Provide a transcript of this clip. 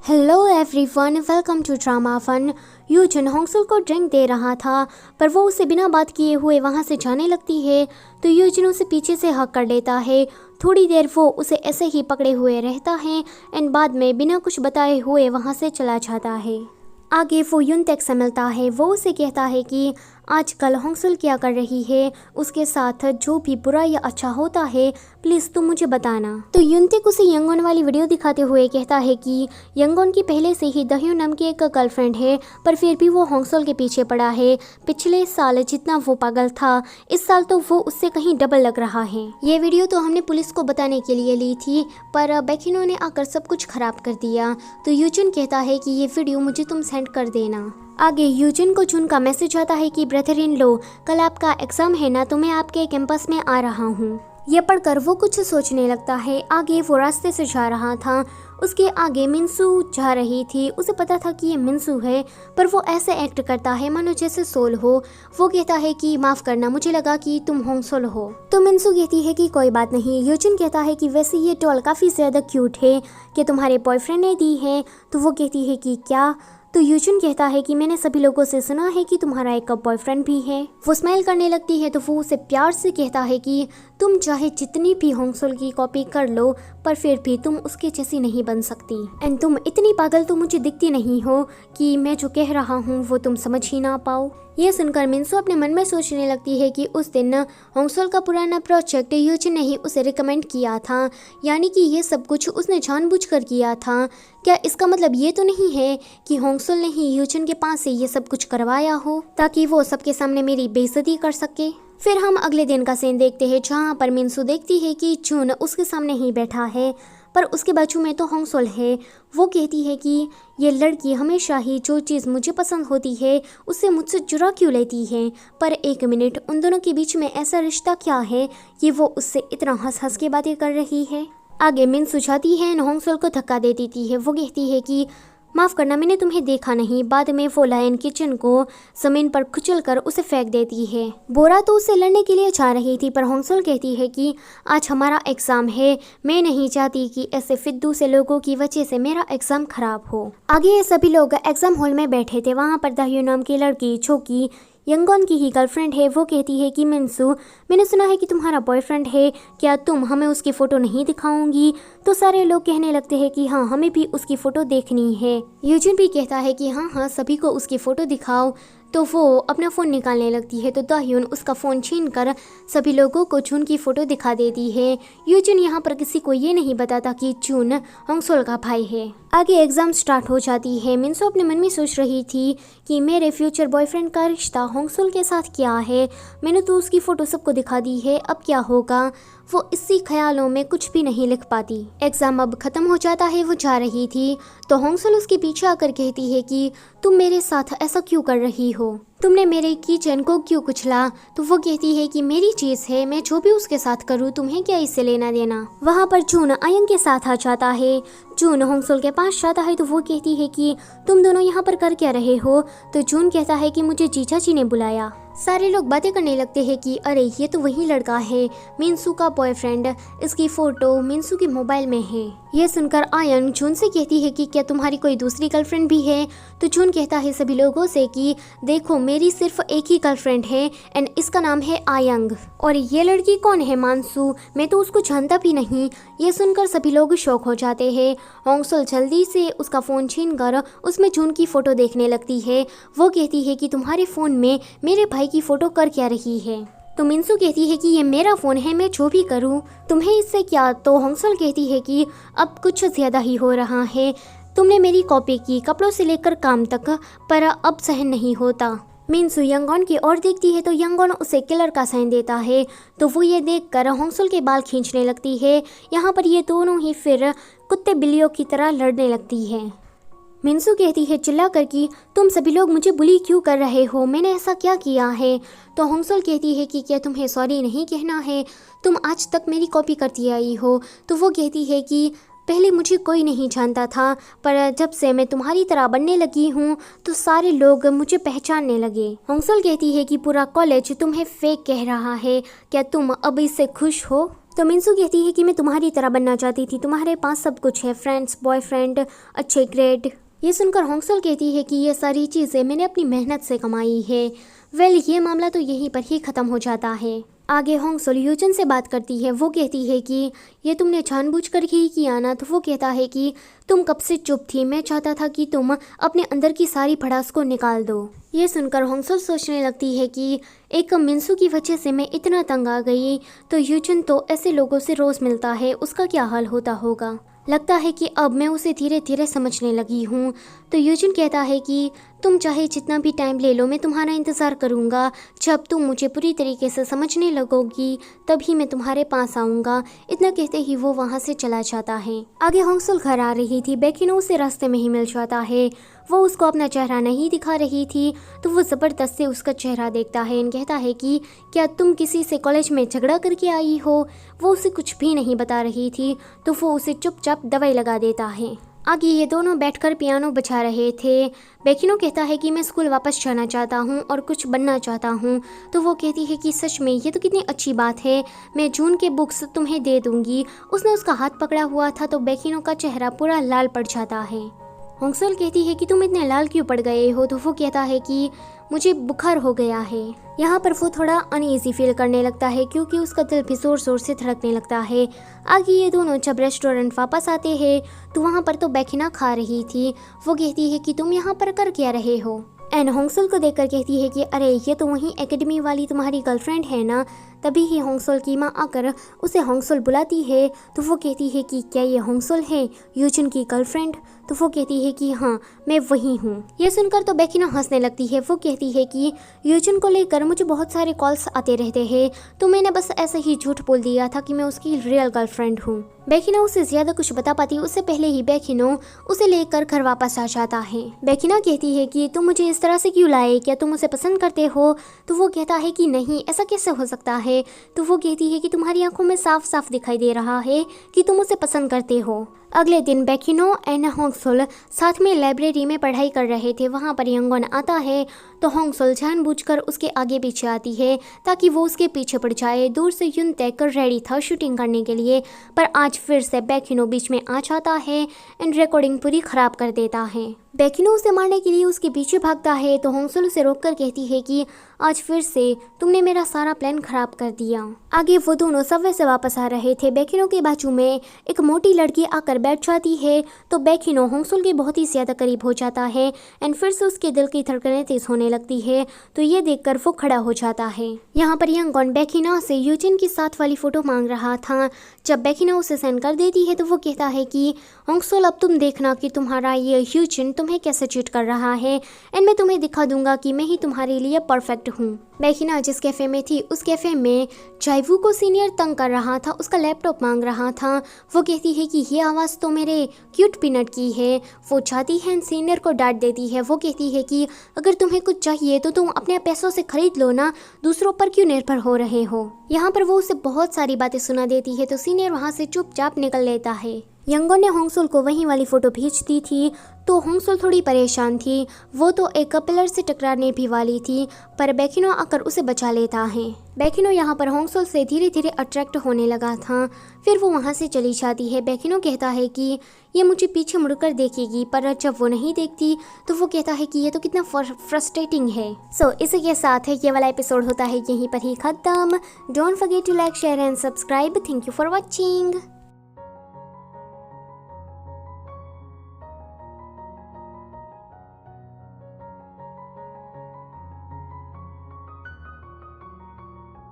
Hello everyone, welcome to drama fun. Yoo Jung Hong Seol को drink दे रहा था, पर वो उसे बिना बात किए हुए वहाँ से जाने लगती है तो यूजुन उसे पीछे से हक कर लेता है। थोड़ी देर वो उसे ऐसे ही पकड़े हुए रहता है एंड बाद में बिना कुछ बताए हुए वहाँ से चला जाता है। आगे वो युनतेक से मिलता है। वो उसे कहता है कि आजकल होंगसुल क्या कर रही है, उसके साथ जो भी बुरा या अच्छा होता है प्लीज़ तुम मुझे बताना। तो युनतेक उसे यंगोन वाली वीडियो दिखाते हुए कहता है कि यंगोन की पहले से ही दह्यू नाम की एक गर्लफ्रेंड है, पर फिर भी वो होंगसुल के पीछे पड़ा है। पिछले साल जितना वो पागल था, इस साल तो वो उससे कहीं डबल लग रहा है। ये वीडियो तो हमने पुलिस को बताने के लिए ली थी, पर बैकिनो ने आकर सब कुछ खराब कर दिया। तो यूजुन कहता है कि ये वीडियो मुझे तुम सेंड कर देना। आगे यूजुन को जून का मैसेज आता है कि ब्रदर इन लो, कल आपका एग्जाम है ना, तो मैं आपके कैंपस में आ रहा हूँ। ये पढ़कर वो कुछ सोचने लगता है। आगे वो रास्ते से जा रहा था, उसके आगे मिनसू जा रही थी। उसे पता था कि ये मिनसू है, पर वो ऐसे एक्ट करता है मानो जैसे सोल हो। वो कहता है कि माफ़ करना, मुझे लगा कि तुम होंगसोल हो। तो मिनसू कहती है कि कोई बात नहीं। यूजुन कहता है कि वैसे ये डॉल काफ़ी ज़्यादा क्यूट है, कि तुम्हारे बॉयफ्रेंड ने दी है। तो वो कहती है कि क्या? तो यूजुन कहता है कि मैंने सभी लोगों से सुना है कि तुम्हारा एक बॉयफ्रेंड भी है। वो स्माइल करने लगती है तो वो उसे प्यार से कहता है कि तुम चाहे जितनी भी होंगसुल की कॉपी कर लो, पर फिर भी तुम उसके जैसी नहीं बन सकती। एंड तुम इतनी पागल तो मुझे दिखती नहीं हो कि मैं जो कह रहा हूँ वो तुम समझ ही ना पाओ। ये सुनकर मिनसू अपने मन में सोचने लगती है कि उस दिन होंगसुल का पुराना प्रोजेक्ट यूजुन ने ही उसे रिकमेंड किया था, यानी कि ये सब कुछ उसने जानबूझकर किया था। क्या इसका मतलब ये तो नहीं है कि होंगसुल ने ही यूजुन के पास से ये सब कुछ करवाया हो ताकि वो सबके सामने मेरी बेइज्जती कर सके? फिर हम अगले दिन का सीन देखते हैं, जहाँ पर मिनसू देखती है कि जून उसके सामने ही बैठा है, पर उसके बाजू में तो होंगसुल है। वो कहती है कि ये लड़की हमेशा ही जो चीज़ मुझे पसंद होती है उससे मुझसे चुरा क्यों लेती है। पर एक मिनट, उन दोनों के बीच में ऐसा रिश्ता क्या है कि वो उससे इतना हंस हंस के बातें कर रही है। आगे मिनसू जाती है, होंगसुल को धक्का दे देती है। वो कहती है कि माफ़ करना, मैंने तुम्हें देखा नहीं। बाद में वो लायन किचन को ज़मीन पर कुचलकर उसे फेंक देती है। बोरा तो उससे लड़ने के लिए जा रही थी, पर होंगसुल कहती है कि आज हमारा एग्ज़ाम है, मैं नहीं चाहती कि ऐसे फिद्दू से लोगों की वजह से मेरा एग्ज़ाम खराब हो। आगे ये सभी लोग एग्ज़ाम हॉल में बैठे थे। वहाँ पर दह्यू नाम की लड़की, जो कि यंगोन की ही गर्लफ्रेंड है, वो कहती है कि मिनसू, मैंने सुना है कि तुम्हारा बॉयफ्रेंड है, क्या तुम हमें उसकी फ़ोटो नहीं दिखाओगी? तो सारे लोग कहने लगते हैं कि हाँ, हमें भी उसकी फ़ोटो देखनी है। यूजुन भी कहता है कि हाँ हाँ, सभी को उसकी फ़ोटो दिखाओ। तो वो अपना फ़ोन निकालने लगती है, तो दाह्यून उसका फ़ोन छीन कर सभी लोगों को जून की फ़ोटो दिखा देती है। यूजुन यहाँ पर किसी को ये नहीं बताता कि जून होंगसुल का भाई है। आगे एग्ज़ाम स्टार्ट हो जाती है। मिनसू अपने मन में सोच रही थी कि मेरे फ्यूचर बॉयफ्रेंड का रिश्ता होंगसुल के साथ क्या है। मैंने तो उसकी फ़ोटो सबको दिखा दी है, अब क्या होगा? वो इसी ख्यालों में कुछ भी नहीं लिख पाती। एग्ज़ाम अब ख़त्म हो जाता है। वो जा रही थी तो होंगसुल उसके पीछे आकर कहती है कि तुम मेरे साथ ऐसा क्यों कर रही हो, तुमने मेरे किचन को क्यों कुचला? तो वो कहती है कि मेरी चीज़ है, मैं जो भी उसके साथ करूँ, तुम्हें क्या इससे लेना देना। वहाँ पर जून आयंग के साथ आ जाता है। जून होंगसुल के पास जाता है तो वो कहती है कि तुम दोनों यहाँ पर कर क्या रहे हो? तो जून कहता है कि मुझे जीजा जी ने बुलाया। सारे लोग बातें करने लगते हैं कि अरे ये तो वही लड़का है, मिनसू का बॉयफ्रेंड। इसकी फ़ोटो मिनसू के मोबाइल में है। ये सुनकर आयन जून से कहती है कि क्या तुम्हारी कोई दूसरी गर्लफ्रेंड भी है? तो जून कहता है सभी लोगों से कि देखो, मेरी सिर्फ एक ही गर्लफ्रेंड है एंड इसका नाम है आयंग। और ये लड़की कौन है मानसू? मैं तो उसको जानता भी नहीं। ये सुनकर सभी लोग शौक हो जाते हैं। होंगसुल जल्दी से उसका फ़ोन छीन कर उसमें जून की फ़ोटो देखने लगती है। वो कहती है कि तुम्हारे फ़ोन में मेरे भाई की फ़ोटो कर क्या रही है? तो मिनसू कहती है कि ये मेरा फ़ोन है, मैं जो भी करूँ तुम्हें इससे क्या? तो होंगसुल कहती है कि अब कुछ ज़्यादा ही हो रहा है। तुमने मेरी कॉपी की, कपड़ों से लेकर काम तक, पर अब सहन नहीं होता। मिनसू यंगोन की ओर देखती है तो यंगोन उसे किलर का साइन देता है। तो वो ये देखकर होंगसुल के बाल खींचने लगती है। यहाँ पर ये दोनों ही फिर कुत्ते बिल्लियों की तरह लड़ने लगती है। मिनसू कहती है चिल्ला कर कि तुम सभी लोग मुझे बुली क्यों कर रहे हो, मैंने ऐसा क्या किया है? तो होंगसुल कहती है कि क्या तुम्हें सॉरी नहीं कहना है? तुम आज तक मेरी कॉपी करती आई हो। तो वो कहती है कि पहले मुझे कोई नहीं जानता था, पर जब से मैं तुम्हारी तरह बनने लगी हूँ तो सारे लोग मुझे पहचानने लगे। होंगसुल कहती है कि पूरा कॉलेज तुम्हें फेक कह रहा है, क्या तुम अब इससे खुश हो? तो मिनसू कहती है कि मैं तुम्हारी तरह बनना चाहती थी, तुम्हारे पास सब कुछ है, फ्रेंड्स, बॉयफ्रेंड, अच्छे ग्रेड। ये सुनकर होंगसल कहती है कि ये सारी चीज़ें मैंने अपनी मेहनत से कमाई है। ये मामला तो यहीं पर ही ख़त्म हो जाता है। आगे होंगसल यूजन से बात करती है। वो कहती है कि ये तुमने जानबूझकर ही किया ना। तो वो कहता है कि तुम कब से चुप थी, मैं चाहता था कि तुम अपने अंदर की सारी भड़ास को निकाल दो। ये सुनकर होंगसल सोचने लगती है कि एक मिनसू की वजह से मैं इतना तंग आ गई, तो यूजन तो ऐसे लोगों से रोज़ मिलता है, उसका क्या हाल होता होगा। लगता है कि अब मैं उसे धीरे धीरे समझने लगी हूँ। तो यूजन कहता है कि तुम चाहे जितना भी टाइम ले लो, मैं तुम्हारा इंतज़ार करूँगा। जब तुम मुझे पूरी तरीके से समझने लगोगी तभी मैं तुम्हारे पास आऊँगा। इतना कहते ही वो वहाँ से चला जाता है। आगे होंगसल घर आ रही थी। बेकिनो उसे रास्ते में ही मिल जाता है। वो उसको अपना चेहरा नहीं दिखा रही थी, तो वो ज़बरदस्त से उसका चेहरा देखता है और कहता है कि क्या तुम किसी से कॉलेज में झगड़ा करके आई हो। वो उसे कुछ भी नहीं बता रही थी, तो वो उसे चुपचाप दवाई लगा देता है। आगे ये दोनों बैठकर पियानो बजा रहे थे। बेकिनो कहता है कि मैं स्कूल वापस जाना चाहता हूँ और कुछ बनना चाहता हूँ। तो वो कहती है कि सच में ये तो कितनी अच्छी बात है, मैं जून के बुक्स तुम्हें दे दूँगी। उसने उसका हाथ पकड़ा हुआ था, तो बेकिनो का चेहरा पूरा लाल पड़ जाता है। होंगसल कहती है कि तुम इतने लाल क्यों पड़ गए हो। तो वो कहता है कि मुझे बुखार हो गया है। यहाँ पर वो थोड़ा अनईजी फील करने लगता है क्योंकि उसका दिल भी जोर जोर से धड़कने लगता है। आगे ये दोनों जब रेस्टोरेंट वापस आते हैं तो वहाँ पर तो बेकिना खा रही थी। वो कहती है कि तुम यहाँ पर कर क्या रहे हो। एंड होंगसल को देखकर कहती है कि अरे ये तो वहीं एकेडमी वाली तुम्हारी गर्लफ्रेंड है ना। तभी ही होंगसल की माँ आकर उसे होंगसल बुलाती है। तो वो कहती है कि क्या ये होंगसल है, यूजन की गर्लफ्रेंड। तो वो कहती है कि हाँ मैं वही हूँ। ये सुनकर तो बेकिना हंसने लगती है। वो कहती है कि यूजन को लेकर मुझे बहुत सारे कॉल्स आते रहते हैं, तो मैंने बस ऐसे ही झूठ बोल दिया था कि मैं उसकी रियल गर्लफ्रेंड हूँ। बेकिना उसे ज्यादा कुछ बता पाती उससे पहले ही बेकिनो उसे लेकर घर वापस आ जाता है। बेकिना कहती है कि तुम मुझे इस तरह से क्यों लाए, क्या तुम उसे पसंद करते हो। तो वो कहता है कि नहीं, ऐसा कैसे हो सकता है। तो वो कहती है कि तुम्हारी आंखों में साफ साफ दिखाई दे रहा है कि तुम उसे पसंद करते हो। अगले दिन बेकिनो एंड होंगसल साथ में लाइब्रेरी में पढ़ाई कर रहे थे। वहाँ पर यंगन आता है तो होंगसल जानबूझकर उसके आगे पीछे आती है ताकि वो उसके पीछे पड़ जाए। दूर से युन तैकर रेडी था शूटिंग करने के लिए, पर आज फिर से बेकिनो बीच में आ जाता है एंड रिकॉर्डिंग पूरी खराब कर देता है। बेकिनो उसे मारने के लिए उसके पीछे भागता है तो होंगसल उसे रोककर कहती है कि आज फिर से तुमने मेरा सारा प्लान खराब कर दिया। आगे वो दोनों सबवे से वापस आ रहे थे। बेकिनो के बाजू में एक मोटी लड़की आकर बैठ जाती है तो बेकिनो होंगसल के बहुत ही ज्यादा करीब हो जाता है एंड फिर से उसके दिल की धड़कनें तेज होने लगती है। तो ये देखकर वो खड़ा हो जाता है। यहाँ पर यंगन बेकिना से यूजिन की साथ वाली फोटो मांग रहा था। जब बेकिना उसे सेंड कर देती है तो वो कहता है कि होंगसल अब तुम देखना कि तुम्हारा ये यूजिन तुम्हें कैसे चीट कर रहा है एंड मैं तुम्हें दिखा दूंगा कि मैं ही तुम्हारे लिए परफेक्ट हूँ। बेकिना जिस कैफे में थी उस कैफे में जाइवू को सीनियर तंग कर रहा था, उसका लैपटॉप मांग रहा था। वो कहती है कि ये आवाज़ तो मेरे क्यूट पीनट की है। वो चाहती है सीनियर को डांट देती है। वो कहती है कि अगर तुम्हें कुछ चाहिए तो तुम अपने पैसों से खरीद लो ना, दूसरों पर क्यों निर्भर हो रहे हो। यहाँ पर वो उसे बहुत सारी बातें सुना देती है तो सीनियर वहाँ से चुपचाप निकल लेता है। यंगन ने होंगसल को वही वाली फोटो भेज दी थी तो होंगसल थोड़ी परेशान थी। वो तो एक पिलर से टकराने भी वाली थी पर बेकिनो आकर उसे बचा लेता है। बेकिनो यहाँ पर होंगसल से धीरे धीरे अट्रैक्ट होने लगा था। फिर वो वहाँ से चली जाती है। बेकिनो कहता है कि ये मुझे पीछे मुड़कर देखेगी, पर जब वो नहीं देखती तो वो कहता है कि ये तो कितना फ्रस्ट्रेटिंग है। सो इसी के साथ है ये वाला एपिसोड होता है यहीं पर ही खत्म। Don't forget to like, share and subscribe. Thank you for watching.